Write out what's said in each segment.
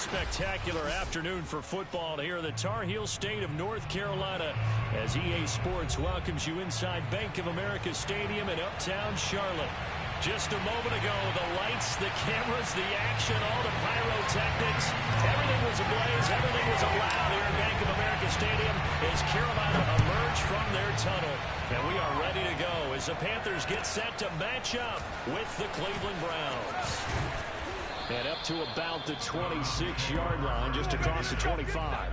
spectacular afternoon for football here in the Tar Heel state of North Carolina as EA Sports welcomes you inside Bank of America Stadium in uptown Charlotte. Just a moment ago, the lights, the cameras, the action, all the pyrotechnics, everything was ablaze, everything was allowed here at Bank of America Stadium as Carolina emerged from their tunnel. And we are ready to go as the Panthers get set to match up with the Cleveland Browns. And up to about the 26-yard line, just across the 25.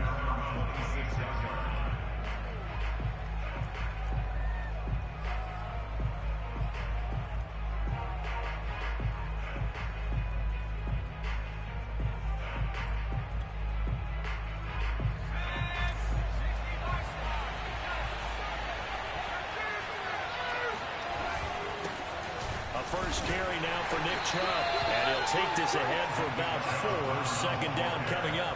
First carry now for Nick Chubb, and he'll take this ahead for about 4. Second down coming up.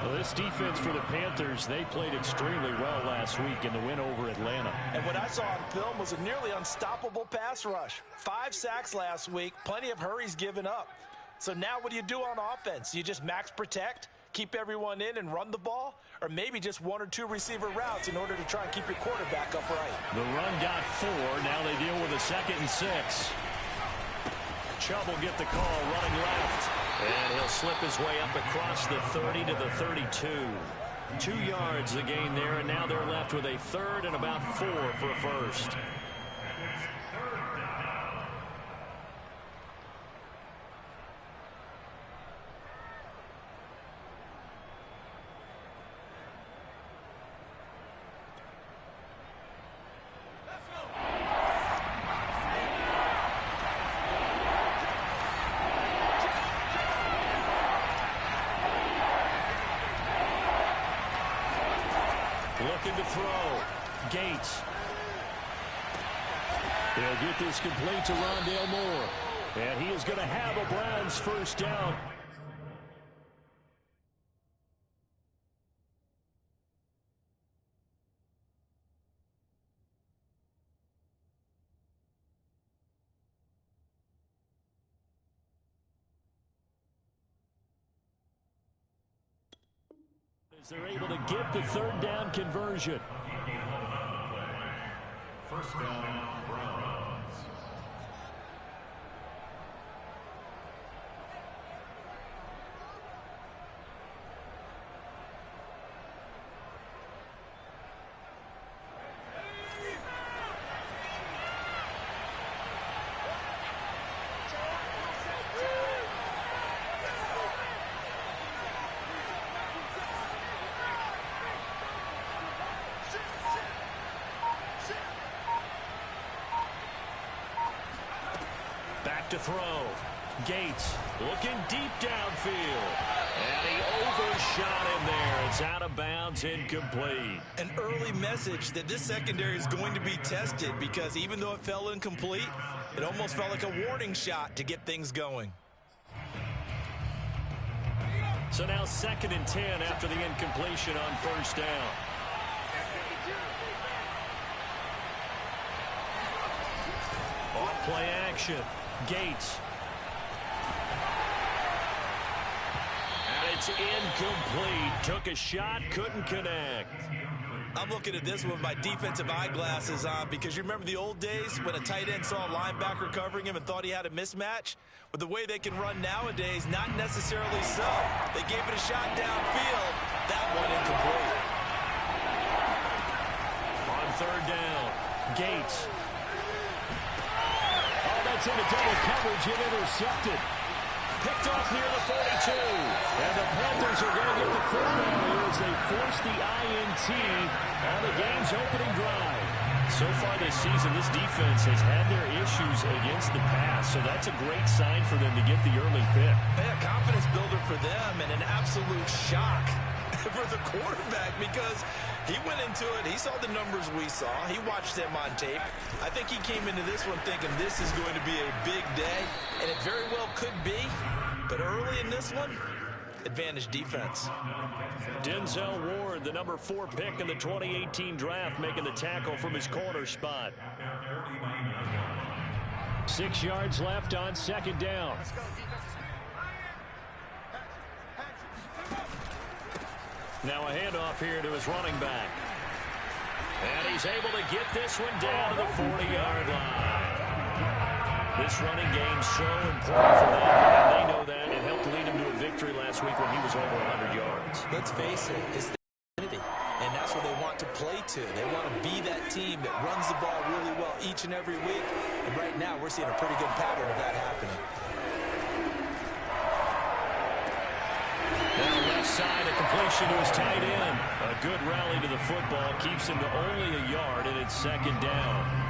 Well, this defense for the Panthers, they played extremely well last week in the win over Atlanta. And what I saw on film was a nearly unstoppable pass rush. 5 sacks last week, plenty of hurries given up. So now what do you do on offense? You just max protect, keep everyone in and run the ball, or maybe just 1 or 2 receiver routes in order to try and keep your quarterback upright. The run got 4. Now they deal with a 2nd and 6. Chubb will get the call running left. And he'll slip his way up across the 30 to the 32. 2 yards the gain there, and now they're left with a 3rd and about 4 for a first. Looking to throw. Gates. He'll get this complete to Rondale Moore. And he is going to have a Browns first down. They're able to get the 3rd down conversion. First down, Browns. To throw. Gates looking deep downfield. And he overshot him there. It's out of bounds, incomplete. An early message that this secondary is going to be tested because even though it fell incomplete, it almost felt like a warning shot to get things going. So now 2nd and 10 after the incompletion on first down. Off play action. Gates. And it's incomplete. Took a shot, couldn't connect. I'm looking at this with my defensive eyeglasses on because you remember the old days when a tight end saw a linebacker covering him and thought he had a mismatch? With the way they can run nowadays, not necessarily so. They gave it a shot downfield. That one incomplete. On 3rd down, Gates. It's into double coverage and intercepted. Picked off near the 42. And the Panthers are going to get the 4th down here as they force the INT on the game's opening drive. So far this season, this defense has had their issues against the pass, so that's a great sign for them to get the early pick. Yeah, confidence builder for them and an absolute shock for the quarterback because he went into it. He saw the numbers we saw. He watched them on tape. I think he came into this one thinking this is going to be a big day, and it very well could be. But early in this one, advantage defense. Denzel Ward, the number 4 pick in the 2018 draft, making the tackle from his corner spot. 6 yards left on 2nd down. Now a handoff here to his running back. And he's able to get this one down to the 40-yard line. This running game's so important for them, and they know that. It helped lead him to a victory last week when he was over 100 yards. Let's face it, it's the identity, and that's what they want to play to. They want to be that team that runs the ball really well each and every week, and right now we're seeing a pretty good pattern of that happening. Now left side, a completion to his tight end. A good rally to the football keeps him to only a yard, and it's second down.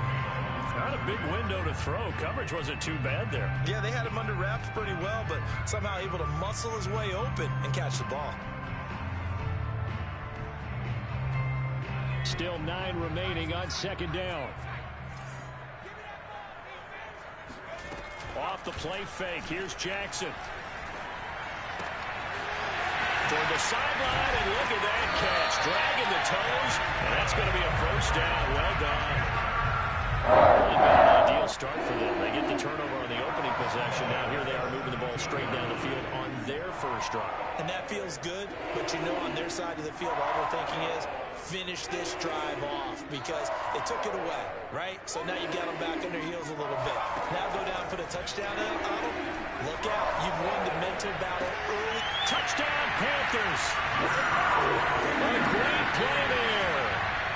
Not a big window to throw. Coverage wasn't too bad there. Yeah, they had him under wraps pretty well, but somehow able to muscle his way open and catch the ball. Still 9 remaining on second down. Off the play fake. Here's Jackson. Toward the sideline, and look at that catch. Dragging the toes, and that's going to be a first down. Well done. Really been an ideal start for them. They get the turnover on the opening possession. Now here they are moving the ball straight down the field on their first drive. And that feels good, but you know on their side of the field, all they're thinking is finish this drive off because they took it away, right? So now you got them back on their heels a little bit. Now go down, put a touchdown in, Otto. Look out. You've won the mental battle early. Touchdown, Panthers. A great play there.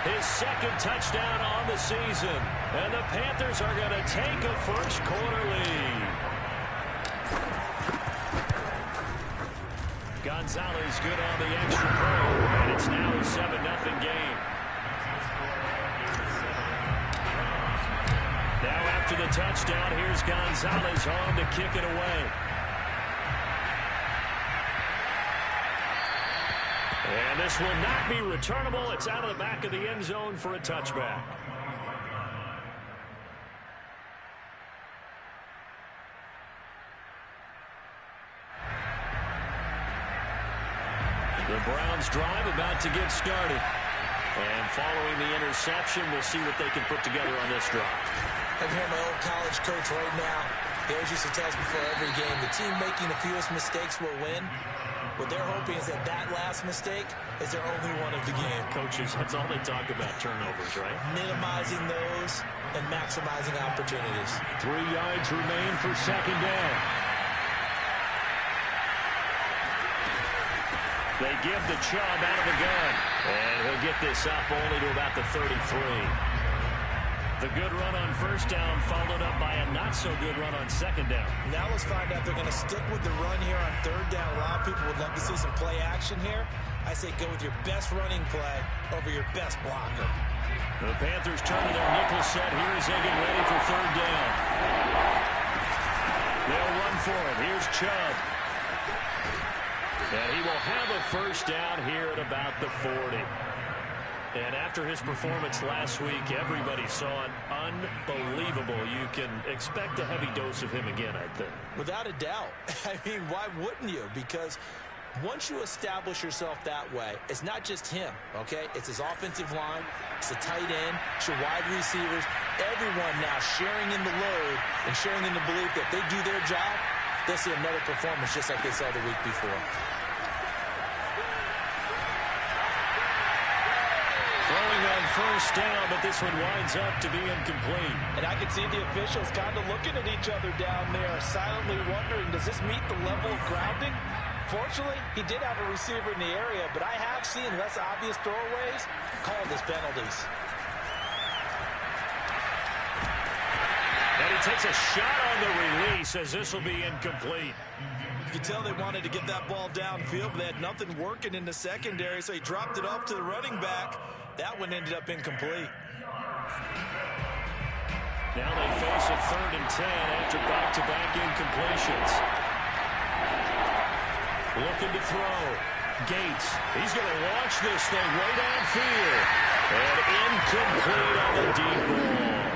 His second touchdown on the season. And the Panthers are going to take a first quarter lead. Gonzalez good on the extra point. And it's now a 7-0 game. Now after the touchdown, here's Gonzalez home to kick it away. And this will not be returnable. It's out of the back of the end zone for a touchback. The Browns drive about to get started. And following the interception, we'll see what they can put together on this drive. I'm hearing my old college coach right now. He always used to tell us before every game, the team making the fewest mistakes will win. What they're hoping is that that last mistake is their only one of the game. Coaches, that's all they talk about, turnovers, right? Minimizing those and maximizing opportunities. 3 yards remain for second down. They give the Chubb out of the gun. And he'll get this up only to about the 33. The good run on first down followed up by a not-so-good run on second down. Now let's find out they're going to stick with the run here on third down. A lot of people would love to see some play action here. I say go with your best running play over your best blocker. The Panthers turn to their nickel set here as they get ready for third down. They'll run for it. Here's Chubb. And he will have a first down here at about the 40. And after his performance last week, everybody saw it. Unbelievable. You can expect a heavy dose of him again, I think. Without a doubt. I mean, why wouldn't you? Because once you establish yourself that way, it's not just him, okay? It's his offensive line, it's the tight end, it's your wide receivers, everyone now sharing in the load and sharing in the belief that they do their job, they'll see another performance just like they saw the week before. Throwing on first down, but this one winds up to be incomplete. And I can see the officials kind of looking at each other down there, silently wondering, does this meet the level of grounding? Fortunately, he did have a receiver in the area, but I have seen less obvious throwaways called as penalties. And he takes a shot on the release as this will be incomplete. You can tell they wanted to get that ball downfield, but they had nothing working in the secondary, so he dropped it off to the running back. That one ended up incomplete. Now they face a 3rd and 10 after back-to-back incompletions. Looking to throw. Gates. He's going to launch this thing way downfield. And incomplete on the deep ball.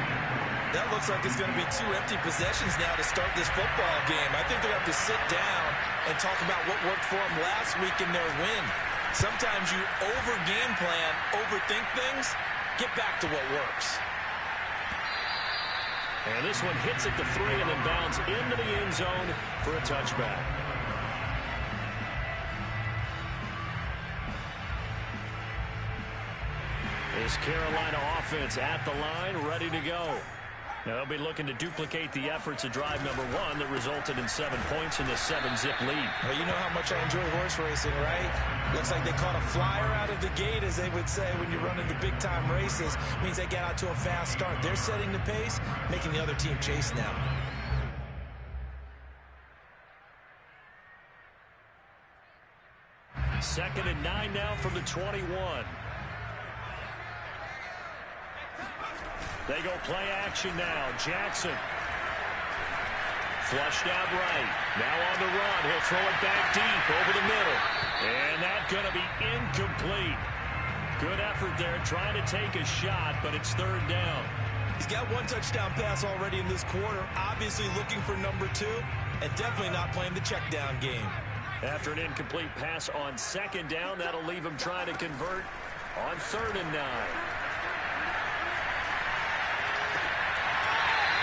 That looks like it's going to be 2 empty possessions now to start this football game. I think they're going to have to sit down and talk about what worked for them last week in their win. Sometimes you over-game plan, overthink things, get back to what works. And this one hits at the 3 and then bounds into the end zone for a touchback. This Carolina offense at the line, ready to go. Now they'll be looking to duplicate the efforts of drive number 1 that resulted in 7 points in the 7-zip lead. Well, you know how much I enjoy horse racing, right? Looks like they caught a flyer out of the gate, as they would say when you're running the big-time races. Means they get out to a fast start. They're setting the pace, making the other team chase now. Second and 9 now from the 21. They go play action now. Jackson. Flushed out right. Now on the run. He'll throw it back deep over the middle. And that's going to be incomplete. Good effort there trying to take a shot, but it's third down. He's got 1 touchdown pass already in this quarter. Obviously looking for number 2, and definitely not playing the check down game. After an incomplete pass on second down, that'll leave him trying to convert on 3rd and 9.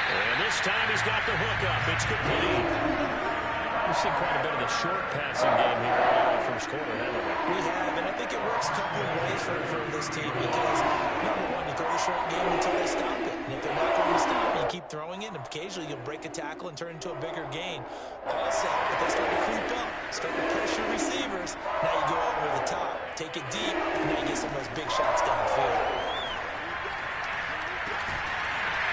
And this time he's got the hook up. It's complete. We've seen quite a bit of the short passing game here in the first quarter, haven't we? We have, and I think it works a couple of ways for this team because, number 1, you throw the short game until they stop it. And if they're not going to stop it, you keep throwing it, and occasionally you'll break a tackle and turn it into a bigger gain. Also, if they start to creep up, start to pressure receivers, now you go over the top, take it deep, and now you get some of those big shots downfield.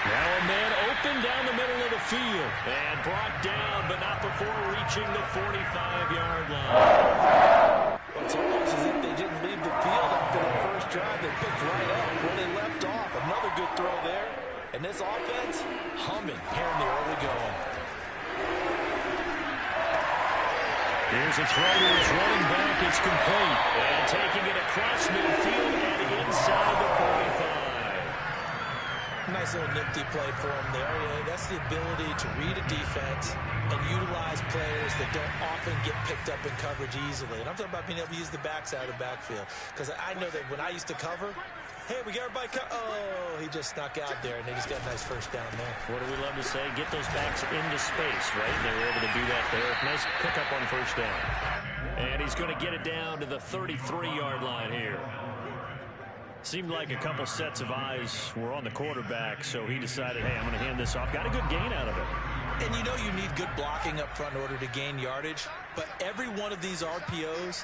Now a man open down the middle of the field and brought down, but not before reaching the 45-yard line. It's almost as if they didn't leave the field after the first drive. They picked right up where they left off. Another good throw there. And this offense, humming here in the early going. Here's a throw to his running back. It's complete. And taking it across midfield and inside the 45. Nice little nifty play for him there. Yeah, that's the ability to read a defense and utilize players that don't often get picked up in coverage easily. And I'm talking about being able to use the backside of the backfield. Because I know that when I used to cover, hey, we got everybody oh, he just snuck out there, and they just got a nice first down there. What do we love to say? Get those backs into space, right? They were able to do that there. Nice pickup on first down. And he's going to get it down to the 33-yard line here. Seemed like a couple sets of eyes were on the quarterback, so he decided, hey, I'm going to hand this off. Got a good gain out of it. And you know you need good blocking up front in order to gain yardage, but every one of these RPOs,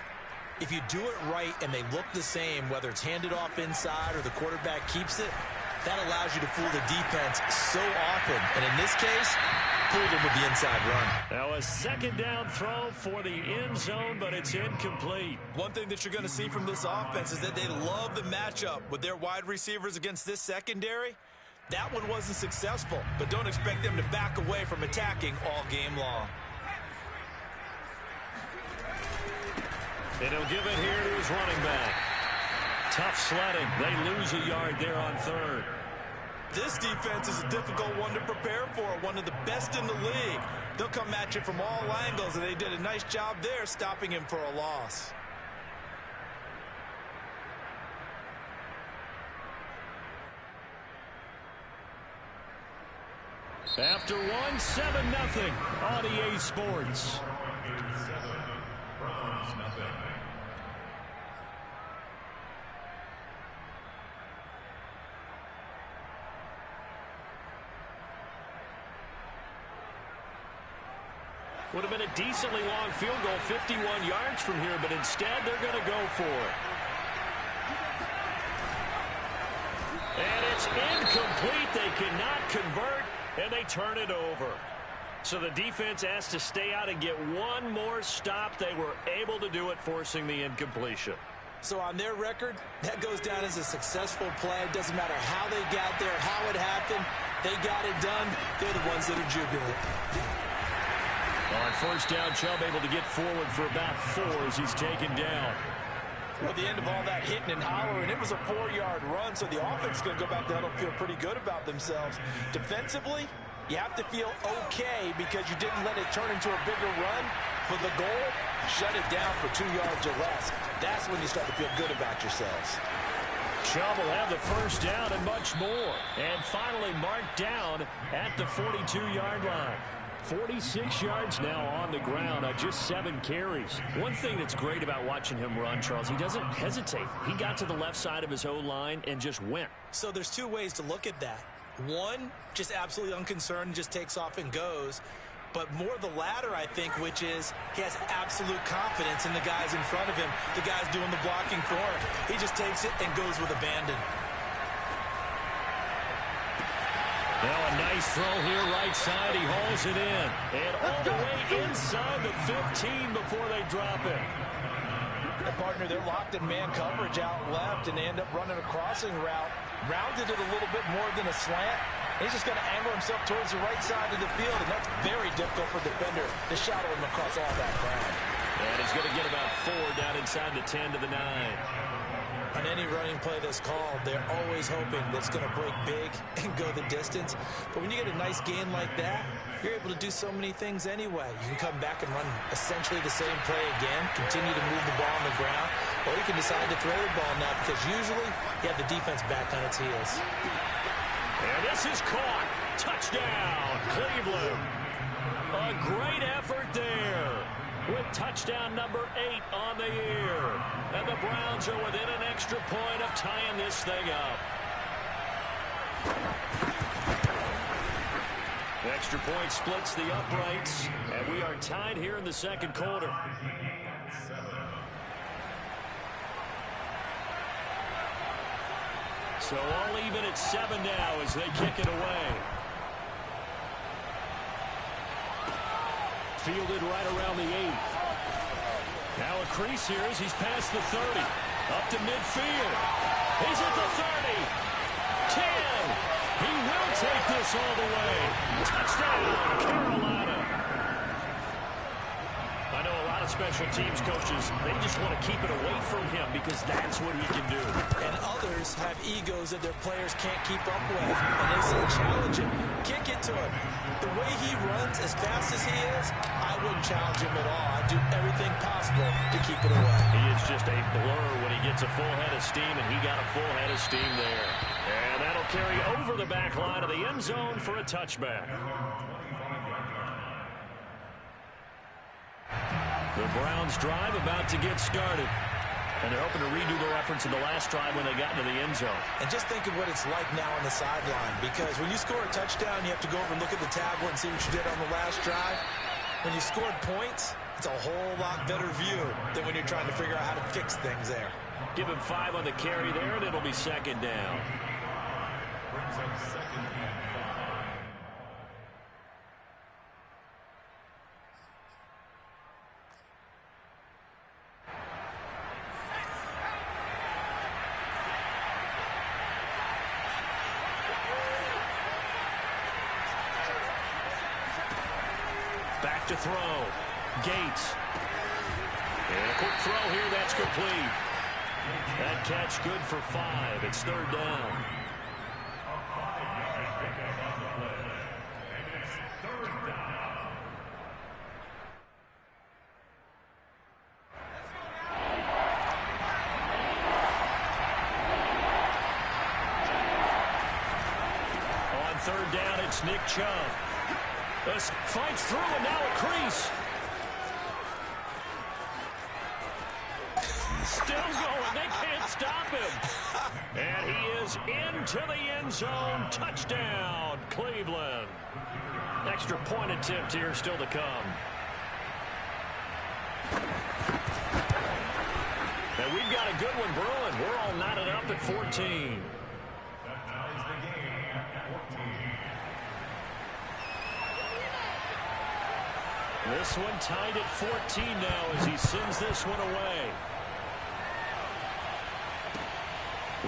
if you do it right and they look the same, whether it's handed off inside or the quarterback keeps it, that allows you to fool the defense so often. And in this case, fooled them with the inside run. Now a second down throw for the end zone, but it's incomplete. One thing that you're going to see from this offense is that they love the matchup with their wide receivers against this secondary. That one wasn't successful, but don't expect them to back away from attacking all game long. And he'll give it here to his running back. Tough sledding. They lose a yard there on 3rd. This defense is a difficult one to prepare for, one of the best in the league. They'll come at you from all angles, and they did a nice job there stopping him for a loss. After 1-7-0 on EA Sports. Would have been a decently long field goal, 51 yards from here, but instead they're going to go for it. And it's incomplete. They cannot convert, and they turn it over. So the defense has to stay out and get one more stop. They were able to do it, forcing the incompletion. So on their record, that goes down as a successful play. It doesn't matter how they got there, how it happened. They got it done. They're the ones that are jubilant. On first down, Chubb able to get forward for about 4 as he's taken down. At the end of all that hitting and hollering, it was a 4-yard run, so the offense is going to go back down and feel pretty good about themselves. Defensively, you have to feel okay because you didn't let it turn into a bigger run, but the goal, shut it down for 2 yards or less. That's when you start to feel good about yourselves. Chubb will have the first down and much more. And finally marked down at the 42-yard line. 46 yards now on the ground on just 7 carries. One thing that's great about watching him run, Charles, he doesn't hesitate. He got to the left side of his O-line and just went. So there's 2 ways to look at that. One, just absolutely unconcerned, just takes off and goes. But more the latter, I think, which is he has absolute confidence in the guys in front of him, the guys doing the blocking for him. He just takes it and goes with abandon. Now a nice throw here right side. He hauls it in. And all the way inside the 15 before they drop it. And partner, they're locked in man coverage out left, and they end up running a crossing route. Rounded it a little bit more than a slant. He's just going to angle himself towards the right side of the field, and that's very difficult for the defender to shadow him across all that ground. And he's going to get about 4 down inside the 10 to the 9. On any running play that's called, they're always hoping that it's going to break big and go the distance. But when you get a nice gain like that, you're able to do so many things anyway. You can come back and run essentially the same play again, continue to move the ball on the ground, or you can decide to throw the ball now because usually you have the defense back on its heels. And this is caught. Touchdown, Cleveland. A great effort there with touchdown number 8 on the year. And the Browns are within an extra point of tying this thing up. The extra point splits the uprights, and we are tied here in the second quarter. So all even at 7 now as they kick it away. Fielded right around the 8. Now a crease here as he's past the 30. Up to midfield. He's at the 30. 10. He will take this all the way. Touchdown, Carolina. I know a lot of special teams coaches, they just want to keep it away from him because that's what he can do. And others have egos that their players can't keep up with. And they say challenge him, kick it to him. The way he runs as fast as he is, I wouldn't challenge him at all. I'd do everything possible to keep it away. He is just a blur when he gets a full head of steam, and he got a full head of steam there. And that'll carry over the back line of the end zone for a touchback. The Browns drive about to get started. And they're hoping to redo their efforts in the last drive when they got into the end zone. And just think of what it's like now on the sideline. Because when you score a touchdown, you have to go over and look at the tablet and see what you did on the last drive. When you scored points, it's a whole lot better view than when you're trying to figure out how to fix things there. Give him 5 on the carry there, and it'll be second down. Brings up second and 5. Back to throw. Gates. And a quick throw here. That's complete. That catch good for 5. It's third down. A 5-yard pickup on the play. And it's third down. On third down, it's Nick Chubb. This fights through, and now a crease. Still going. They can't stop him. And he is into the end zone. Touchdown, Cleveland. Extra point attempt here still to come. And we've got a good one brewing. We're all knotted up at 14. That ties the game at 14. This one tied at 14 now as he sends this one away.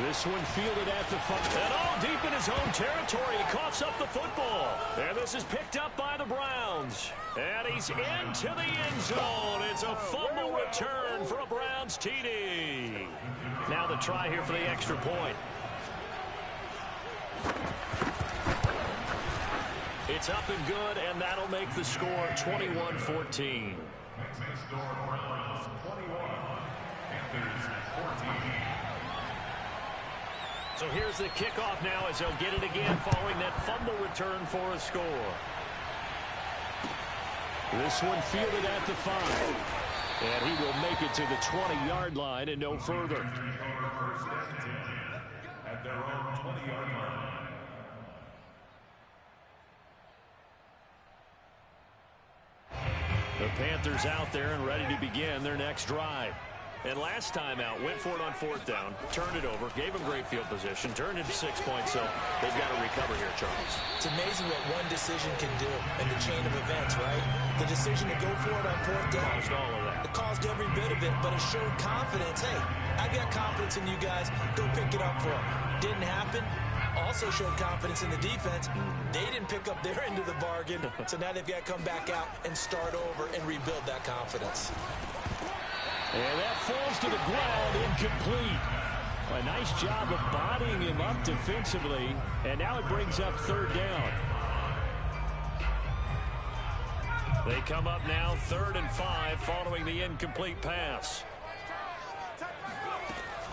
This one fielded at the front. And all deep in his own territory. He coughs up the football. And this is picked up by the Browns. And he's into the end zone. It's a fumble return for a Browns TD. Now the try here for the extra point. It's up and good, and that'll make the score 21-14. Makes the score Browns 21, Panthers 14. So here's the kickoff now as they'll get it again following that fumble return for a score. This one fielded at the 5. And he will make it to the 20-yard line and no further. At their own 20-yard line. The Panthers out there and ready to begin their next drive. And last time out, went for it on 4th down, turned it over, gave them great field position, turned into 6 points, so they've got to recover here, Charles. It's amazing what one decision can do in the chain of events, right? The decision to go for it on 4th down. Caused all of that. It caused every bit of it, but it showed confidence. Hey, I've got confidence in you guys. Go pick it up for them. Didn't happen. Also showed confidence in the defense. They didn't pick up their end of the bargain, so now they've got to come back out and start over and rebuild that confidence. And that falls to the ground, incomplete. A nice job of bodying him up defensively, and now it brings up 3rd down. They come up now 3rd and 5 following the incomplete pass.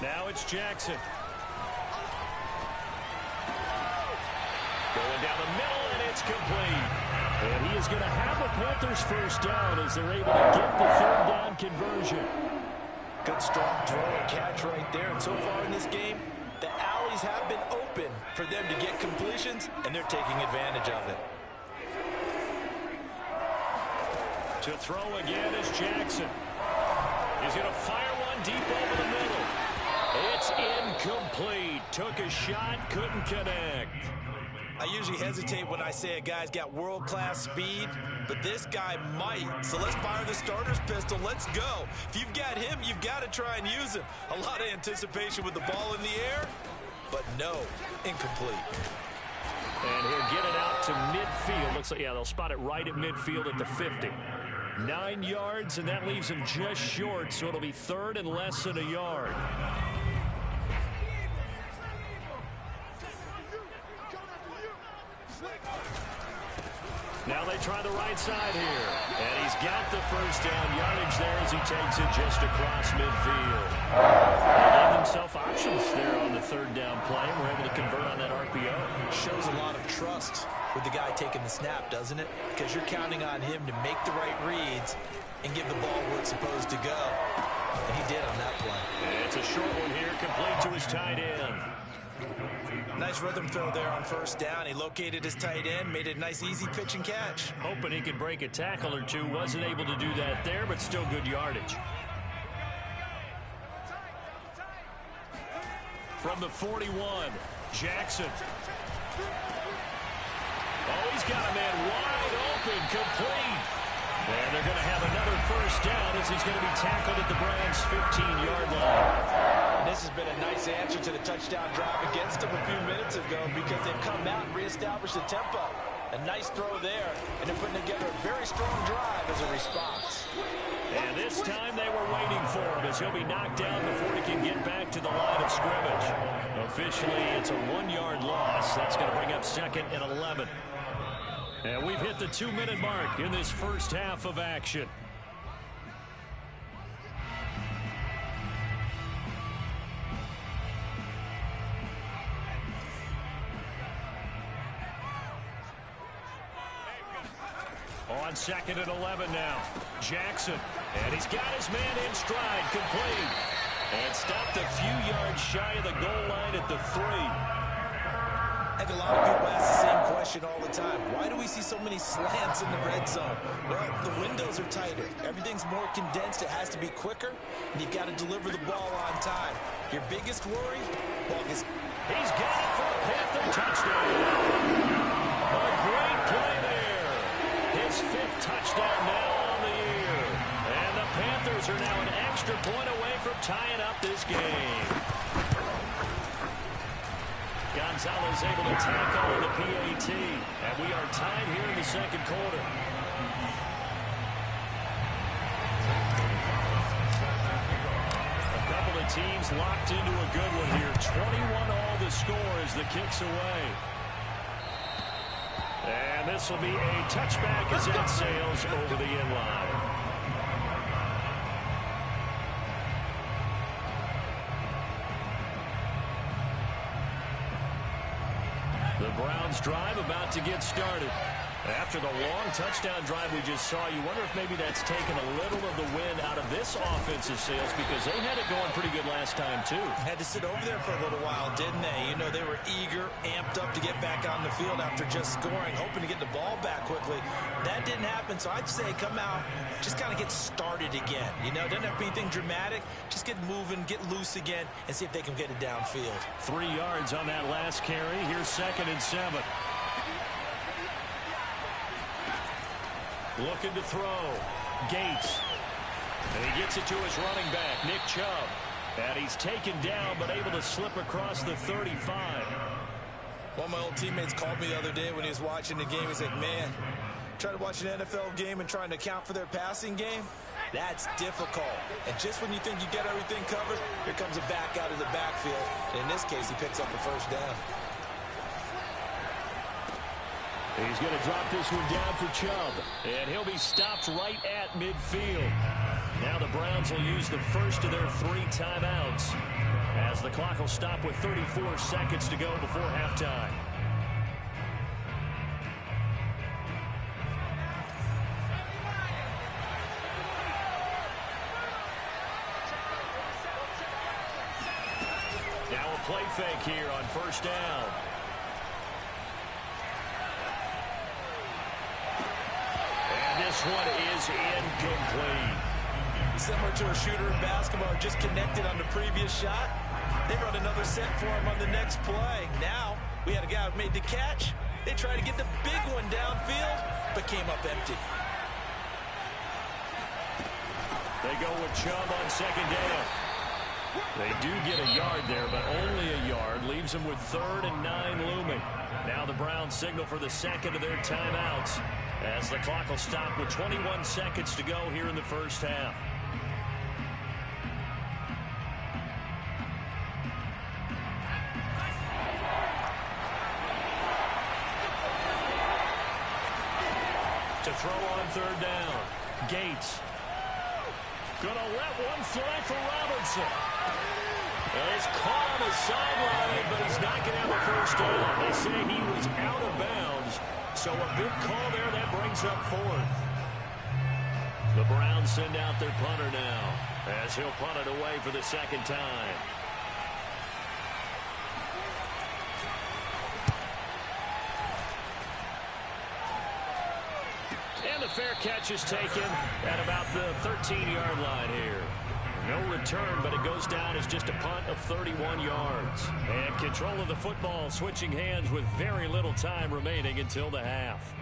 Now it's Jackson. Going down the middle, and it's complete. And he is going to have the Panthers first down as they're able to get the 3rd down conversion. Good strong throw and catch right there. And so far in this game, the alleys have been open for them to get completions, and they're taking advantage of it. To throw again is Jackson. He's going to fire one deep over the middle. It's incomplete. Took a shot, couldn't connect. I usually hesitate when I say a guy's got world-class speed, but this guy might. So let's fire the starter's pistol. Let's go. If you've got him, you've got to try and use him. A lot of anticipation with the ball in the air, but no, incomplete. And he'll get it out to midfield. Looks like, yeah, they'll spot it right at midfield at the 50. 9 yards, and that leaves him just short, so it'll be 3rd and less than a yard. Now they try the right side here. And he's got the first down yardage there as he takes it just across midfield. They gave himself options there on the 3rd down play, and we're able to convert on that RPO. Shows a lot of trust with the guy taking the snap, doesn't it? Because you're counting on him to make the right reads and give the ball where it's supposed to go. And he did on that play. And it's a short one here, complete to his tight end. Nice rhythm throw there on 1st down. He located his tight end, made it a nice easy pitch and catch. Hoping he could break a tackle or two. Wasn't able to do that there, but still good yardage. From the 41, Jackson. Oh, he's got a man wide open, complete. And they're going to have another first down as he's going to be tackled at the Browns' 15-yard line. And this has been a nice answer to the touchdown drive against them a few minutes ago because they've come out and reestablished the tempo. A nice throw there, and they're putting together a very strong drive as a response. And this time they were waiting for him as he'll be knocked down before he can get back to the line of scrimmage. Officially, it's a 1-yard loss. That's going to bring up 2nd and 11. And we've hit the 2-minute mark in this first half of action. On 2nd and 11 now. Jackson. And he's got his man in stride, complete. And stopped a few yards shy of the goal line at the 3. I think a lot of people ask the same question all the time. Why do we see so many slants in the red zone? Well, the windows are tighter. Everything's more condensed. It has to be quicker, and you've got to deliver the ball on time. Your biggest worry? Well, he's got it for a Panther touchdown. A great play there. His 5th touchdown now on the year. And the Panthers are now an extra point away from tying up this game. Gonzalez able to tackle in the PAT. And we are tied here in the 2nd quarter. A couple of teams locked into a good one here. 21 all the score as the kick's away. And this will be a touchback as that sails over the end line. The Browns drive about to get started. After the long touchdown drive we just saw, you wonder if maybe that's taken a little of the wind out of this offensive sails, because they had it going pretty good last time, too. Had to sit over there for a little while, didn't they? You know, they were eager, amped up to get back on the field after just scoring, hoping to get the ball back quickly. That didn't happen, so I'd say come out, just kind of get started again. You know, doesn't have to be anything dramatic. Just get moving, get loose again, and see if they can get it downfield. 3 yards on that last carry. Here's 2nd and 7. Looking to throw. Gates. And he gets it to his running back, Nick Chubb. And he's taken down, but able to slip across the 35. One of my old teammates called me the other day when he was watching the game. He's like, man, trying to watch an NFL game and trying to account for their passing game, that's difficult. And just when you think you get everything covered, here comes a back out of the backfield. And in this case, he picks up the first down. He's going to drop this one down for Chubb. And he'll be stopped right at midfield. Now the Browns will use the first of their 3 timeouts, as the clock will stop with 34 seconds to go before halftime. Now a play fake here on first down. This one is incomplete. Similar to a shooter in basketball, just connected on the previous shot. They run another set for him on the next play. Now, we had a guy who made the catch. They tried to get the big one downfield, but came up empty. They go with Chubb on 2nd down. They do get a yard there, but only a yard. Leaves them with 3rd and 9 looming. Now the Browns signal for the second of their timeouts, as the clock will stop with 21 seconds to go here in the first half. To throw on 3rd down, Gates. Gonna let one fly for Robinson. And he's caught on the sideline, but he's not going to have a first down. They say he was out of bounds. So a big call there that brings up 4th. The Browns send out their punter now, as he'll punt it away for the 2nd time. And the fair catch is taken at about the 13-yard line here. No return, but it goes down as just a punt of 31 yards. And control of the football switching hands with very little time remaining until the half.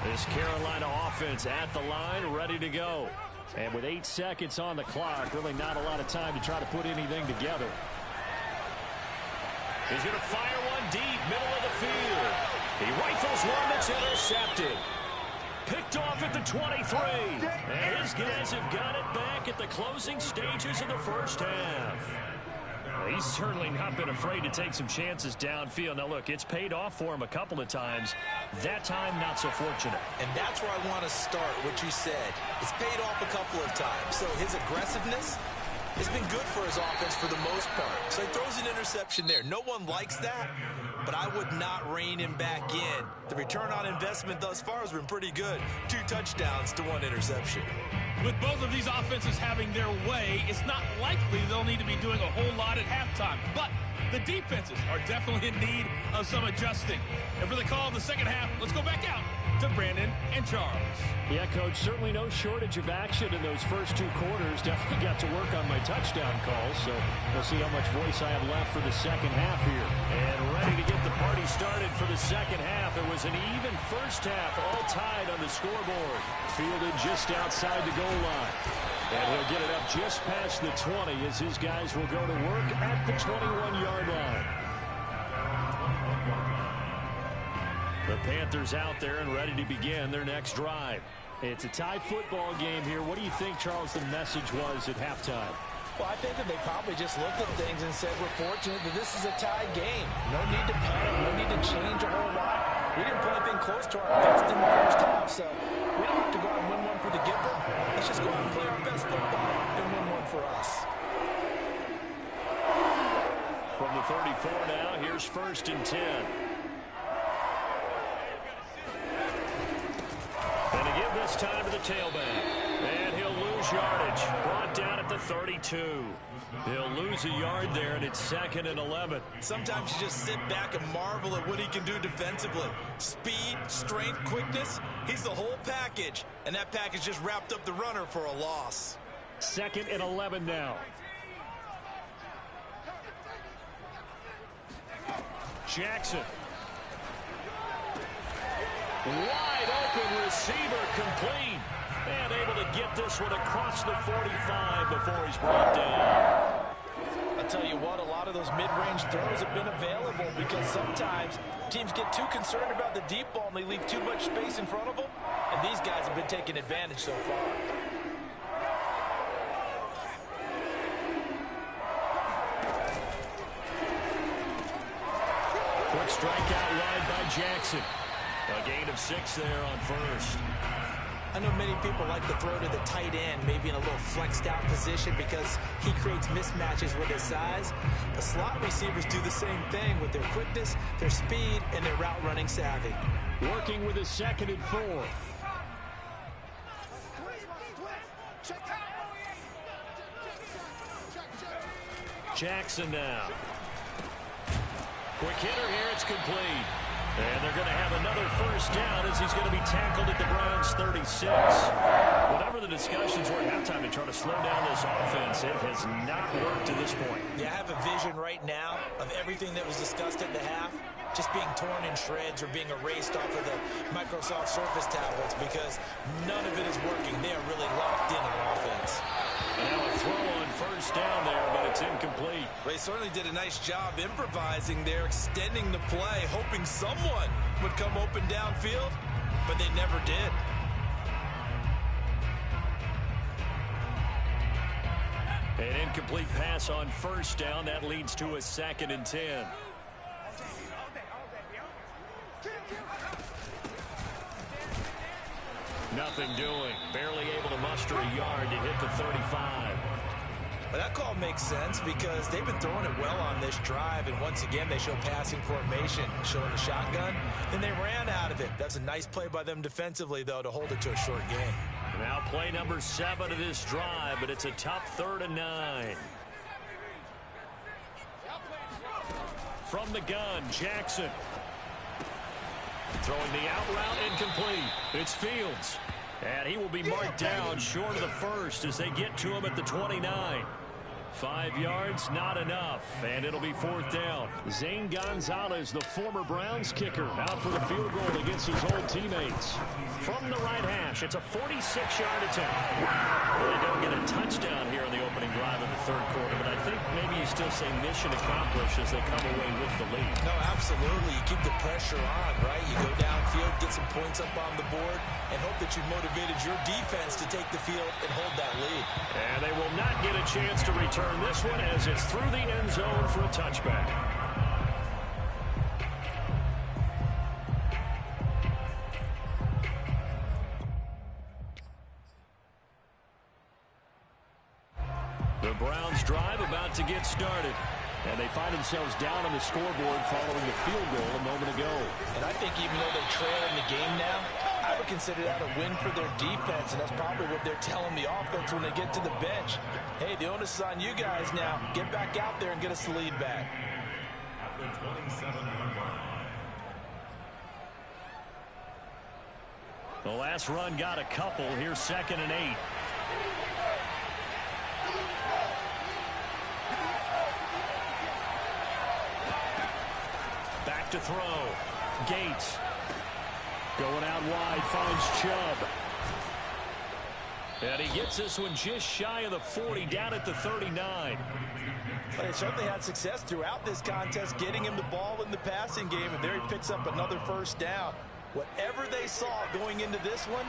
This Carolina offense at the line, ready to go. And with 8 seconds on the clock, really not a lot of time to try to put anything together. He's going to fire one deep, middle of the field. He rifles one that's intercepted. Picked off at the 23. And his guys have got it back at the closing stages of the first half. He's certainly not been afraid to take some chances downfield. Now, look, it's paid off for him a couple of times. That time, not so fortunate. And that's where I want to start, what you said. It's paid off a couple of times. So his aggressiveness has been good for his offense for the most part. So he throws an interception there. No one likes that, but I would not rein him back in. The return on investment thus far has been pretty good. 2 touchdowns to 1 interception. With both of these offenses having their way, it's not likely they'll need to be doing a whole lot at halftime. But the defenses are definitely in need of some adjusting. And for the call of the second half, let's go back out to Brandon and Charles. Yeah, Coach, certainly no shortage of action in those first 2 quarters. Definitely got to work on my touchdown calls, so we'll see how much voice I have left for the second half here. And ready to get the party started for the second half. It was an even first half, all tied on the scoreboard. Fielded just outside the goal line. And he'll get it up just past the 20 as his guys will go to work at the 21-yard line. The Panthers out there and ready to begin their next drive. It's a tie football game here. What do you think, Charles, the message was at halftime? Well, I think that they probably just looked at things and said, we're fortunate that this is a tie game. No need to panic. No need to change a whole lot. We didn't play anything close to our best in the first half, so we don't have to go out and win one for the Gipper. Let's just go out and play our best football and win one for us. From the 34 now, here's 1st and 10. And to give this time to the tailback. And he'll lose yardage. Brought down at the 32. He'll lose a yard there, and it's 2nd and 11. Sometimes you just sit back and marvel at what he can do defensively. Speed, strength, quickness. He's the whole package. And that package just wrapped up the runner for a loss. 2nd and 11 now. Jackson. Wide open receiver, complete. And able to get this one across the 45 before he's brought down. I'll tell you what, a lot of those mid-range throws have been available because sometimes teams get too concerned about the deep ball and they leave too much space in front of them. And these guys have been taking advantage so far. Quick strikeout wide by Jackson. A gain of 6 there on 1st. I know many people like to throw to the tight end, maybe in a little flexed out position because he creates mismatches with his size. The slot receivers do the same thing with their quickness, their speed, and their route running savvy. Working with his 2nd and 4. Jackson now. Quick hitter here, it's complete. And they're going to have another 1st down as he's going to be tackled at the Browns' 36. Whatever the discussions were at halftime to try to slow down this offense, it has not worked to this point. Yeah, I have a vision right now of everything that was discussed at the half just being torn in shreds or being erased off of the Microsoft Surface tablets because none of it is working. They are really locked in on offense. And now a throw on 1st down there, but it's incomplete. They certainly did a nice job improvising there, extending the play, hoping someone would come open downfield, but they never did. An incomplete pass on 1st down. That leads to a 2nd and 10. Nothing doing. Barely able to muster a yard to hit the 35. But that call makes sense because they've been throwing it well on this drive, and once again they show passing formation, showing the shotgun. Then they ran out of it. That's a nice play by them defensively, though, to hold it to a short gain. Now play number 7 of this drive, but it's a tough 3rd and 9. From the gun, Jackson. Throwing the out route, incomplete. It's Fields. And he will be marked down short of the 1st as they get to him at the 29. 5 yards, not enough, and it'll be 4th down. Zane Gonzalez, the former Browns kicker, out for the field goal against his old teammates. From the right hash, it's a 46-yard attempt. Well, they don't get a touchdown here in the opening drive of the 3rd quarter, but I think maybe you still say mission accomplished as they come away with the lead. No, absolutely. You keep the pressure on, right? You go downfield, get some points up on the board, and hope that you've motivated your defense to take the field and hold that lead. And they will not get a chance to return this one as it's through the end zone for a touchback. The Browns drive about to get started. And they find themselves down on the scoreboard following the field goal a moment ago. And I think even though they're trailing the game now, I would consider that a win for their defense, and that's probably what they're telling the offense when they get to the bench. Hey, the onus is on you guys now. Get back out there and get us the lead back. At the 27-yard line. The last run got a couple. Here's 2nd and 8. Back to throw. Gates. Going out wide, finds Chubb. And he gets this one just shy of the 40, down at the 39. But they certainly had success throughout this contest, getting him the ball in the passing game, and there he picks up another 1st down. Whatever they saw going into this one,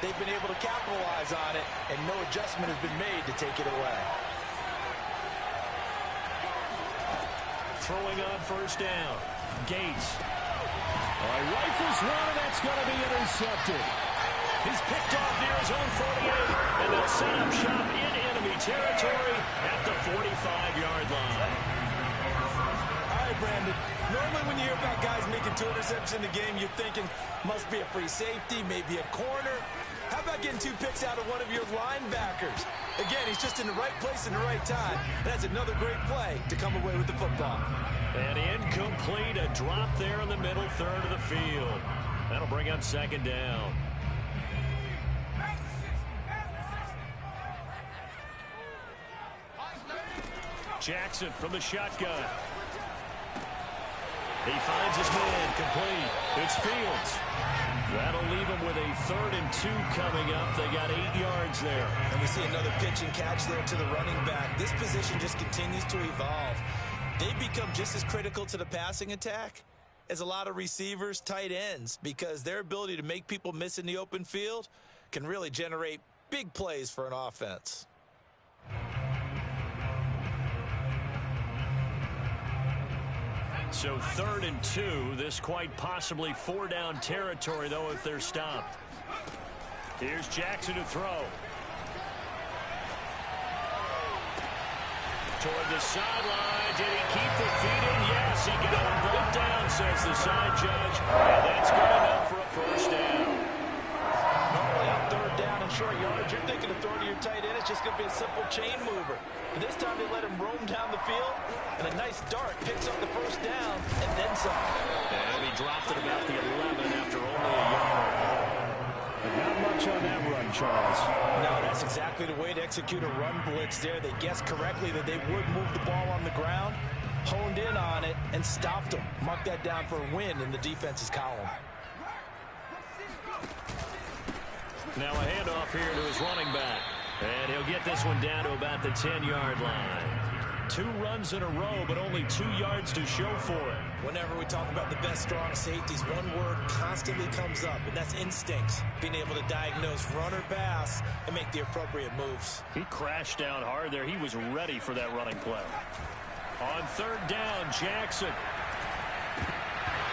they've been able to capitalize on it, and no adjustment has been made to take it away. Throwing on 1st down. Gates. Rifles one, and that's going to be intercepted. He's picked off near his own 48, and they'll set up shop in enemy territory at the 45-yard line. All right, Brandon. Normally when you hear about guys making 2 interceptions in the game, you're thinking must be a free safety, maybe a corner. How about getting 2 picks out of one of your linebackers? Again, he's just in the right place in the right time. That's another great play to come away with the football. And incomplete, a drop there in the middle third of the field. That'll bring up 2nd down. Jackson from the shotgun. He finds his man, complete. It's Fields. That'll leave him with a 3rd and 2 coming up. They got 8 yards there. And we see another pitch and catch there to the running back. This position just continues to evolve. They become just as critical to the passing attack as a lot of receivers, tight ends, because their ability to make people miss in the open field can really generate big plays for an offense. So 3rd and 2. This quite possibly 4-down territory, though, if they're stopped. Here's Jackson to throw. Toward the sideline. Did he keep the feet in? Yes, he got them both down, says the side judge. And that's good enough for a 1st down. Normally on 3rd down and short yardage, you're thinking of throwing to your tight end. It's just going to be a simple chain mover. But this time they let him roam down the field, and a nice dart picks up the 1st down, and then some. And he dropped it about the 11 after only a yard. But not much on that run, Charles. No, that's exactly the way to execute a run blitz there. They guessed correctly that they would move the ball on the ground, honed in on it, and stopped them. Mark that down for a win in the defense's column. Now a handoff here to his running back. And he'll get this one down to about the 10-yard line. 2 runs in a row, but only 2 yards to show for it. Whenever we talk about the best strong safeties, one word constantly comes up, and that's instincts. Being able to diagnose run or pass and make the appropriate moves. He crashed down hard there. He was ready for that running play. On 3rd down, Jackson.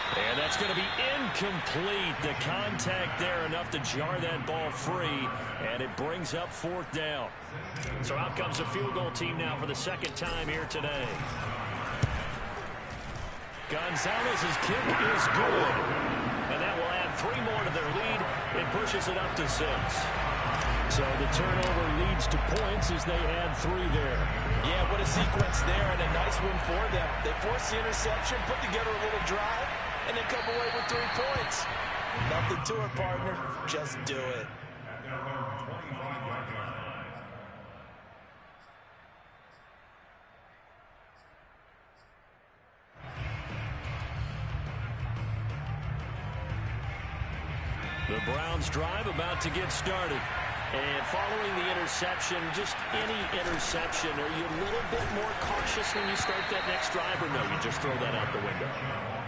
And that's going to be incomplete. The contact there enough to jar that ball free, and it brings up 4th down. So out comes the field goal team now for the 2nd time here today. Gonzalez's kick is good, and that will add 3 more to their lead. It pushes it up to 6. So the turnover leads to points as they add 3 there. Yeah, what a sequence there, and a nice one for them. They force the interception, put together a little drive, and then come away with 3 points. Nothing to it, partner. Just do it. The Browns drive about to get started. And following the interception, just any interception, are you a little bit more cautious when you start that next drive, or no, you just throw that out the window?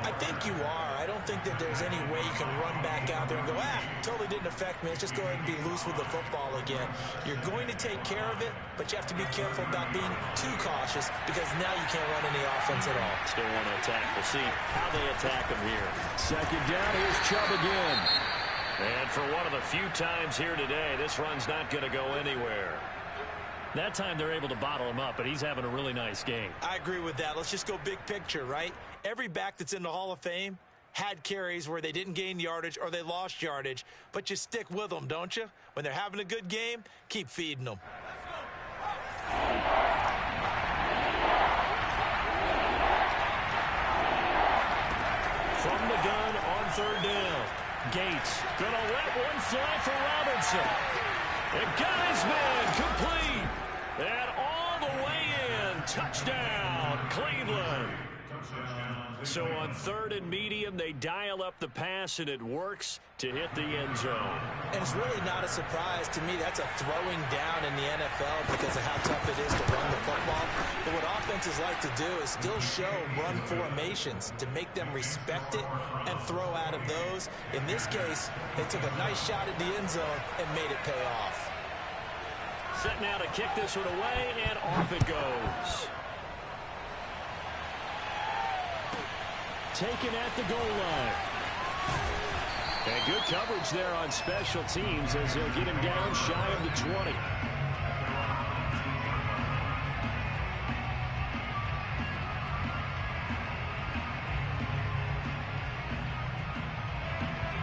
I think you are. I don't think that there's any way you can run back out there and go, totally didn't affect me. Let's just go ahead and be loose with the football again. You're going to take care of it, but you have to be careful about being too cautious because now you can't run any offense at all. Still want to attack. We'll see how they attack him here. 2nd down, here's Chubb again. And for one of the few times here today, this run's not going to go anywhere. That time they're able to bottle him up, but he's having a really nice game. I agree with that. Let's just go big picture, right? Every back that's in the Hall of Fame had carries where they didn't gain yardage or they lost yardage, but you stick with them, don't you? When they're having a good game, keep feeding them. From the gun on 3rd down. Gates gonna let one fly for Robinson. And Geisman complete. And all the way in. Touchdown, Cleveland. So on 3rd and medium, they dial up the pass, and it works to hit the end zone. And it's really not a surprise to me. That's a throwing down in the NFL because of how tough it is to run the football. But what offenses like to do is still show run formations to make them respect it and throw out of those. In this case, they took a nice shot at the end zone and made it pay off. Set now to kick this one away, and off it goes. Taken at the goal line. And good coverage there on special teams as they'll get him down shy of the 20.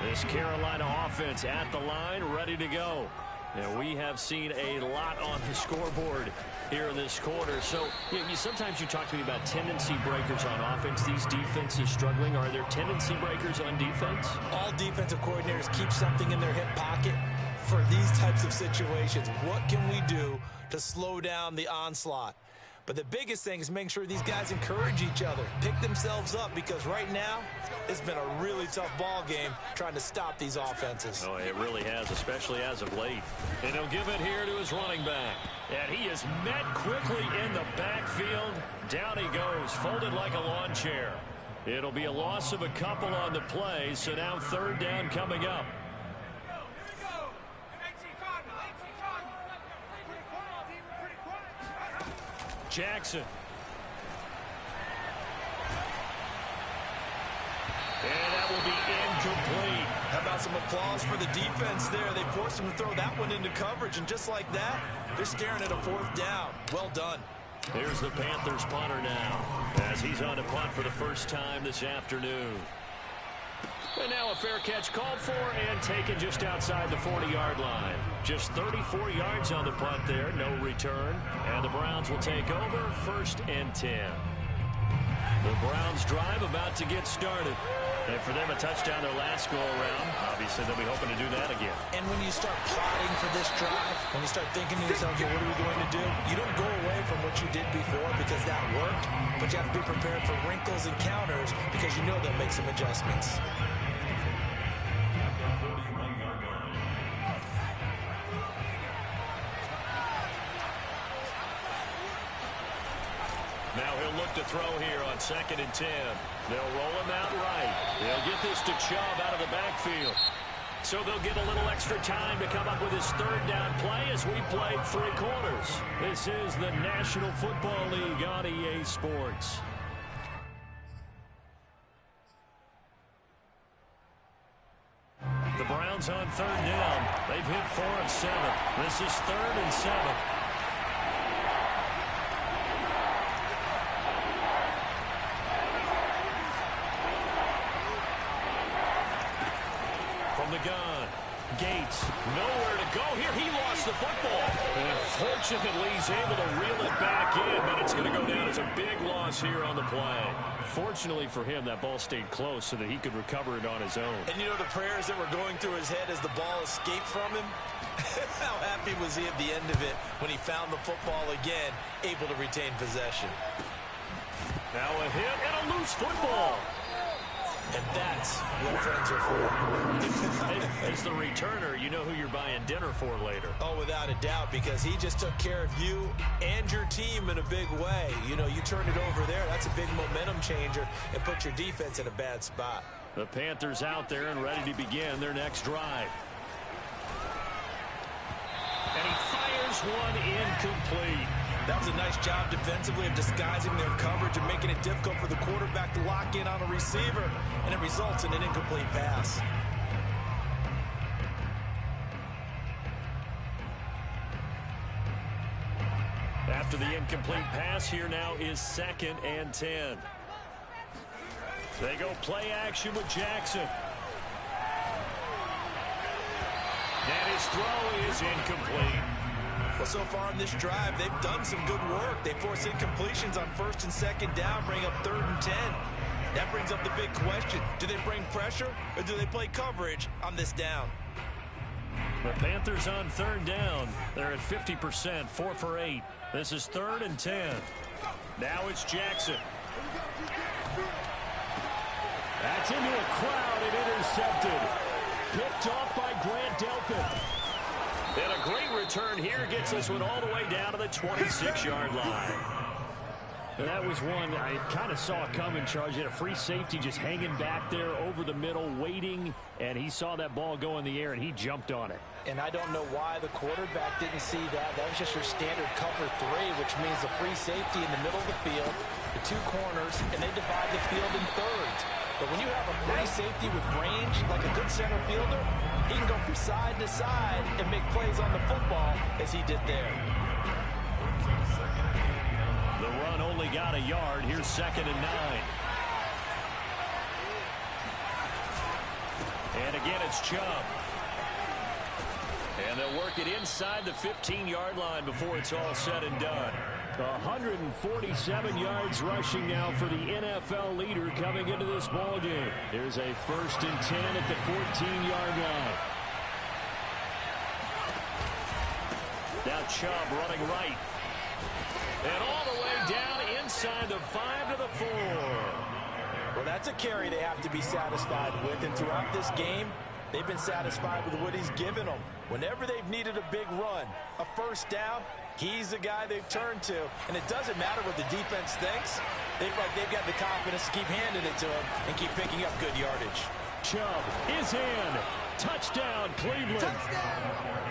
This Carolina offense at the line, ready to go. And we have seen a lot on the scoreboard here in this quarter. So sometimes you talk to me about tendency breakers on offense. These defenses struggling. Are there tendency breakers on defense? All defensive coordinators keep something in their hip pocket for these types of situations. What can we do to slow down the onslaught? But the biggest thing is making sure these guys encourage each other, pick themselves up, because right now it's been a really tough ball game trying to stop these offenses. Oh, it really has, especially as of late. And he'll give it here to his running back. And he is met quickly in the backfield. Down he goes, folded like a lawn chair. It'll be a loss of a couple on the play, so now third down coming up. Jackson. And that will be incomplete. How about some applause for the defense there? They forced him to throw that one into coverage, and just like that, they're staring at a fourth down. Well done. Here's the Panthers punter now, as he's on to punt for the first time this afternoon. And now a fair catch called for and taken just outside the 40-yard line. Just 34 yards on the punt there, no return. And the Browns will take over, 1st and 10. The Browns drive about to get started. And for them, a touchdown their last go-around. Obviously, they'll be hoping to do that again. And when you start plotting for this drive, when you start thinking to yourself, okay, what are we going to do? You don't go away from what you did before because that worked, but you have to be prepared for wrinkles and counters because you know they'll make some adjustments. Now he'll look to throw here on 2nd and 10. They'll roll him out right. They'll get this to Chubb out of the backfield. So they'll get a little extra time to come up with his third down play as we played 3 quarters. This is the National Football League on EA Sports. The Browns on 3rd down. They've hit 4 of 7. This is 3rd and 7. From the gun, Gates, nowhere to go here. He lost the football. And fortunately, he's able to reel it back in, but it's going to go down as a big loss here on the play. Fortunately for him, that ball stayed close so that he could recover it on his own. And you know the prayers that were going through his head as the ball escaped from him? How happy was he at the end of it when he found the football again, able to retain possession? Now a hit and a loose football. And that's what friends are for. As the returner, you know who you're buying dinner for later. Oh, without a doubt, because he just took care of you and your team in a big way. You know, you turn it over there, that's a big momentum changer and put your defense in a bad spot. The Panthers out there and ready to begin their next drive. And he fires one incomplete. That was a nice job defensively of disguising their coverage and making it difficult for the quarterback to lock in on a receiver, and it results in an incomplete pass. After the incomplete pass, here now is 2nd and 10. They go play action with Jackson. And his throw is incomplete. Well, so far in this drive, they've done some good work. They force incompletions on 1st and 2nd down, bring up 3rd and 10. That brings up the big question. Do they bring pressure or do they play coverage on this down? The Panthers on 3rd down. They're at 50%, 4 for 8. This is 3rd and 10. Now it's Jackson. That's into a crowd and intercepted. Picked off by Grant Delpit. And a great return here gets this one all the way down to the 26-yard line. And that was one I kind of saw coming, Charles. He had a free safety just hanging back there over the middle, waiting, and he saw that ball go in the air, and he jumped on it. And I don't know why the quarterback didn't see that. That was just your standard cover 3, which means the free safety in the middle of the field, the 2 corners, and they divide the field in thirds. But when you have a free safety with range, like a good center fielder, he can go from side to side and make plays on the football as he did there. The run only got a yard. Here's 2nd and 9. And again, It's Chubb. And they'll work it inside the 15-yard line before it's all said and done. 147 yards rushing now for the NFL leader coming into this ball game. There's a 1st and 10 at the 14-yard line. Now Chubb running right. And all the way down inside the 5 to the 4. Well, that's a carry they have to be satisfied with. And throughout this game, they've been satisfied with what he's given them. Whenever they've needed a big run, a 1st down, he's the guy they've turned to. And it doesn't matter what the defense thinks. They've got the confidence to keep handing it to him and keep picking up good yardage. Chubb is in. Touchdown, Cleveland. Touchdown.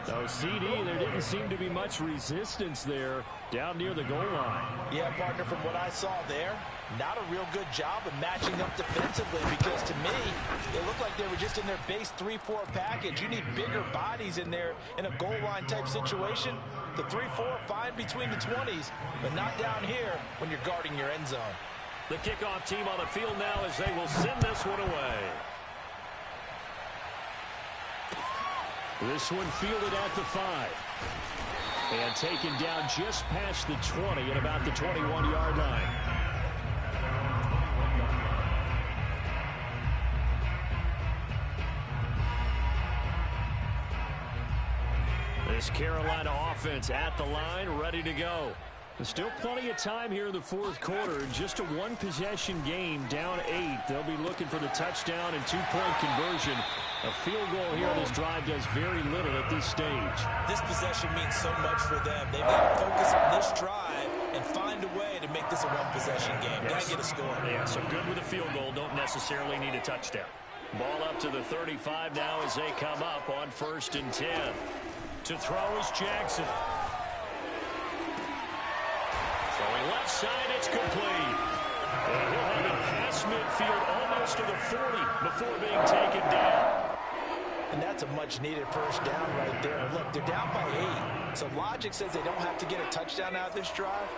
So, CD, there didn't seem to be much resistance there down near the goal line. Yeah, partner, from what I saw there, not a real good job of matching up defensively, because to me, it looked like they were just in their base 3-4 package. You need bigger bodies in there in a goal line type situation. The 3-4 fine between the 20s, but not down here when you're guarding your end zone. The kickoff team on the field now as they will send this one away. This one fielded at the 5. And taken down just past the 20 at about the 21-yard line. This Carolina offense at the line, ready to go. There's still plenty of time here in the 4th quarter. Just a 1-possession game, down 8. They'll be looking for the touchdown and 2-point conversion. A field goal here on this drive does very little at this stage. This possession means so much for them. They've got to focus on this drive and find a way to make this a 1-possession game. Got to get a score. Yeah, so good with a field goal. Don't necessarily need a touchdown. Ball up to the 35 now as they come up on 1st and 10. To throw is Jackson. Throwing left side, it's complete. And he'll have it past midfield almost to the 40 before being taken down. And that's a much-needed 1st down right there. And look, they're down by 8. So logic says they don't have to get a touchdown out of this drive.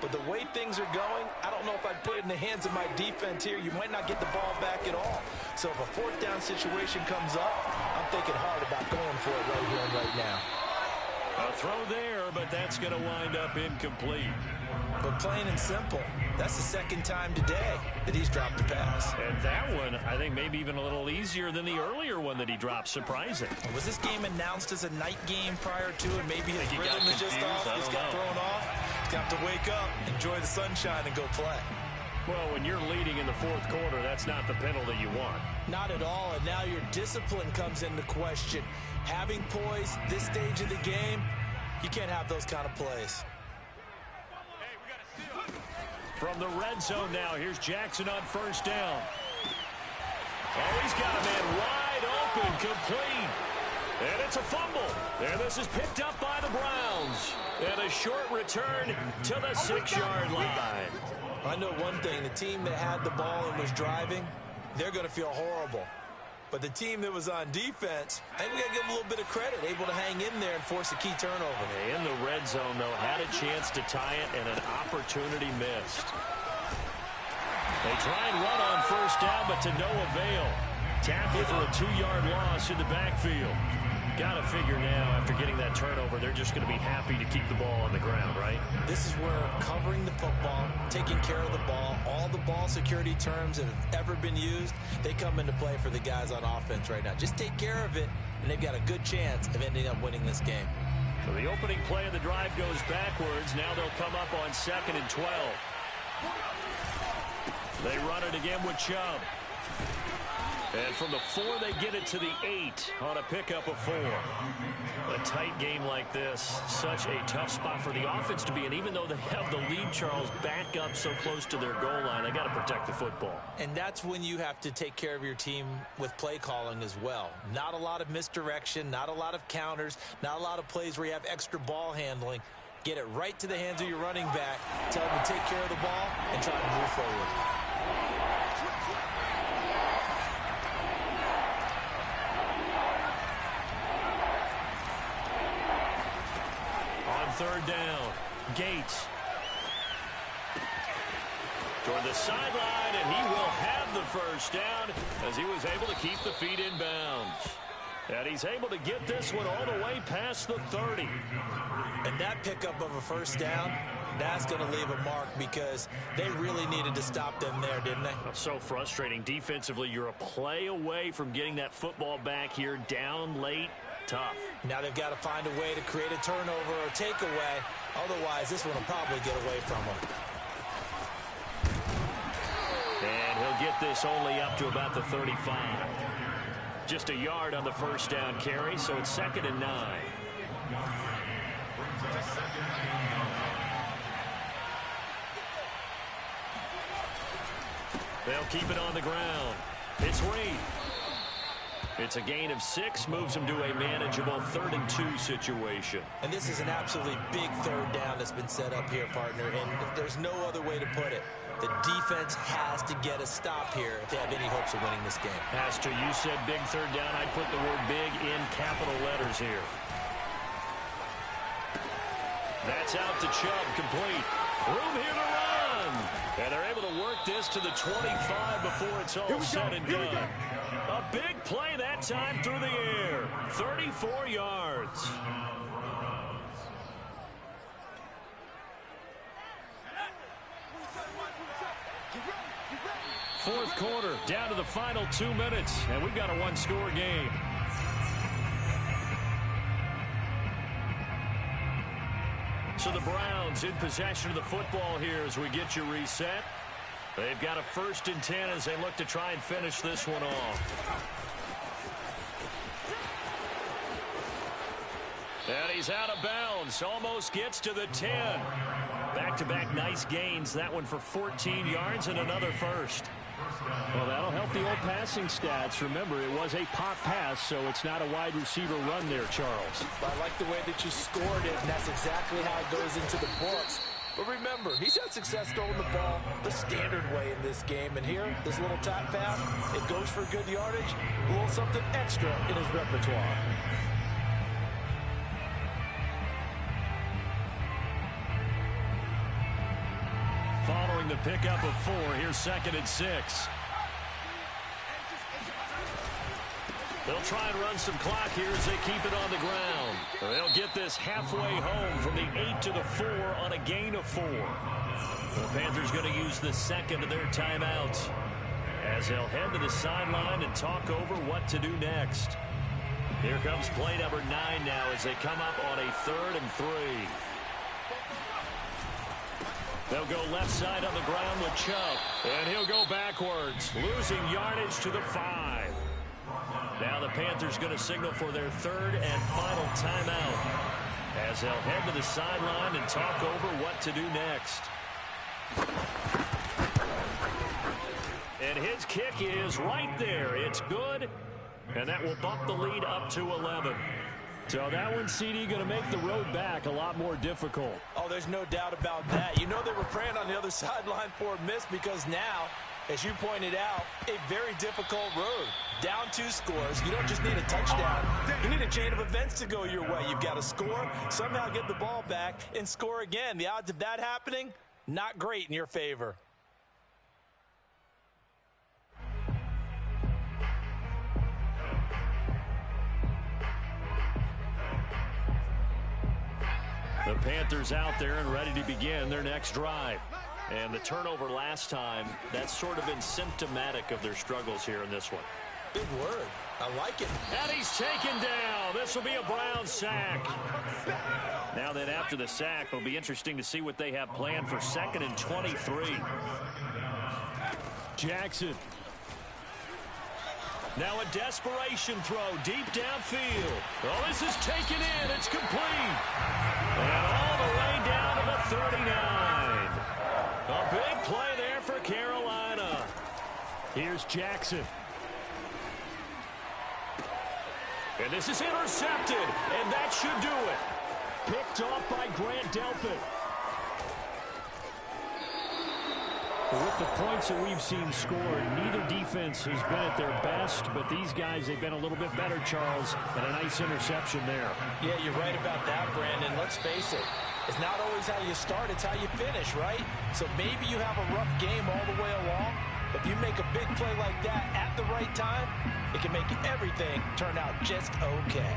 But the way things are going, I don't know if I'd put it in the hands of my defense here. You might not get the ball back at all. So if a 4th down situation comes up, I'm thinking hard about going for it right here and right now. A throw there, but that's going to wind up incomplete. But plain and simple, that's the 2nd time today that he's dropped a pass. And that one, I think, maybe even a little easier than the earlier one that he dropped. Surprising. Was this game announced as a night game prior to it? Maybe his rhythm is just off. He's got thrown off. He's got to wake up, enjoy the sunshine, and go play. Well, when you're leading in the 4th quarter, that's not the penalty you want. Not at all, and now your discipline comes into question. Having poise this stage of the game, you can't have those kind of plays. From the red zone now, here's Jackson on 1st down. Oh, he's got a man wide open, complete. And it's a fumble. And this is picked up by the Browns. And a short return to the 6-yard line. I know one thing, the team that had the ball and was driving, they're going to feel horrible. But the team that was on defense, I think we got to give them a little bit of credit, able to hang in there and force a key turnover. In the red zone, though, had a chance to tie it and an opportunity missed. They try and run on 1st down, but to no avail. Tackle for a 2-yard loss in the backfield. Got to figure now, after getting that turnover, they're just going to be happy to keep the ball on the ground, right? This is where covering the football, taking care of the ball, all the ball security terms that have ever been used, they come into play for the guys on offense right now. Just take care of it, and they've got a good chance of ending up winning this game. So the opening play of the drive goes backwards. Now they'll come up on 2nd and 12. They run it again with Chubb. And from the 4, they get it to the 8 on a pickup of 4. A tight game like this, such a tough spot for the offense to be in. Even though they have the lead, Charles, back up so close to their goal line, they got to protect the football. And that's when you have to take care of your team with play calling as well. Not a lot of misdirection, not a lot of counters, not a lot of plays where you have extra ball handling. Get it right to the hands of your running back, tell them to take care of the ball, and try to move forward. On 3rd down, Gates. toward the sideline, and he will have the first down as he was able to keep the feet in bounds. And he's able to get this one all the way past the 30. And that pickup of a first down, that's going to leave a mark because they really needed to stop them there, didn't they? So frustrating. Defensively, you're a play away from getting that football back here, down late. Tough. Now they've got to find a way to create a turnover or takeaway. Otherwise, this one will probably get away from them. And he'll get this only up to about the 35. Just a yard on the first down carry, so it's 2nd and 9. They'll keep it on the ground. It's Reed. It's a gain of 6, moves him to a manageable 3rd and 2 situation. And this is an absolutely big third down that's been set up here, partner, and there's no other way to put it. The defense has to get a stop here if they have any hopes of winning this game. Pastor, you said big third down. I'd put the word big in capital letters here. That's out to Chubb, complete. Room here to run. And they're able to work this to the 25 before it's all said and done. A big play that time through the air. 34 yards. Fourth quarter, down to the final 2 minutes, and we've got a one-score game. So the Browns in possession of the football here as we get you reset. They've got a 1st and 10 as they look to try and finish this one off. And he's out of bounds, almost gets to the 10. Back-to-back nice gains, that one for 14 yards and another first. Well, that'll help the old passing stats. Remember, it was a pop pass, so it's not a wide receiver run there, Charles. I like the way that you scored it, and that's exactly how it goes into the books. But remember, he's had success throwing the ball the standard way in this game. And here, this little top pass, it goes for good yardage, a little something extra in his repertoire. Following the pickup of 4, here's 2nd and 6. They'll try and run some clock here as they keep it on the ground. They'll get this halfway home from the 8 to the 4 on a gain of 4. The Panthers going to use the 2nd of their timeouts as they'll head to the sideline and talk over what to do next. Here comes play number 9 now as they come up on a 3rd and 3. They'll go left side on the ground with Chubb, and he'll go backwards, losing yardage to the 5. Now the Panthers going to signal for their 3rd and final timeout as they'll head to the sideline and talk over what to do next. And his kick is right there. It's good, and that will bump the lead up to 11. So that one, CD, going to make the road back a lot more difficult. Oh, there's no doubt about that. You know they were praying on the other sideline for a miss because now, as you pointed out, a very difficult road. Down 2 scores. You don't just need a touchdown. You need a chain of events to go your way. You've got to score, somehow get the ball back, and score again. The odds of that happening, not great in your favor. The Panthers out there and ready to begin their next drive. And the turnover last time, that's sort of been symptomatic of their struggles here in this one. Big word. I like it. And he's taken down. This will be a Brown sack. Now then, after the sack, it'll be interesting to see what they have planned for 2nd and 23. Jackson. Now a desperation throw deep downfield. Oh, this is taken in. It's complete. And all the way down to the 39. A big play there for Carolina. Here's Jackson. And this is intercepted. And that should do it. Picked off by Grant Delpit. With the points that we've seen scored, neither defense has been at their best, but these guys, they've been a little bit better, Charles, and a nice interception there. Yeah, you're right about that, Brandon. Let's face it. It's not always how you start, it's how you finish, right? So maybe you have a rough game all the way along. If you make a big play like that at the right time, it can make everything turn out just okay.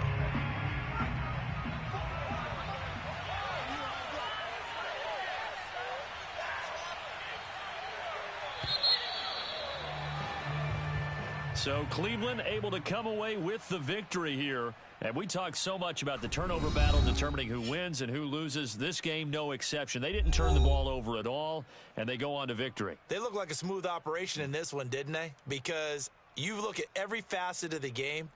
So Cleveland able to come away with the victory here. And we talk so much about the turnover battle determining who wins and who loses. This game, no exception. They didn't turn the ball over at all, and they go on to victory. They look like a smooth operation in this one, didn't they? Because you look at every facet of the game,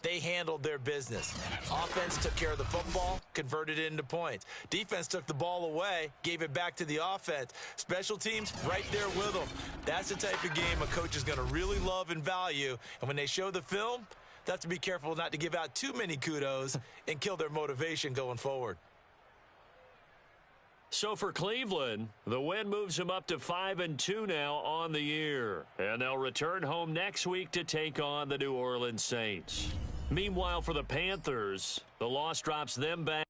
they handled their business. Offense took care of the football, converted it into points. Defense took the ball away, gave it back to the offense. Special teams, right there with them. That's the type of game a coach is going to really love and value. And when they show the film, they have to be careful not to give out too many kudos and kill their motivation going forward. So for Cleveland, the win moves them up to 5-2 now on the year. And they'll return home next week to take on the New Orleans Saints. Meanwhile, for the Panthers, the loss drops them back.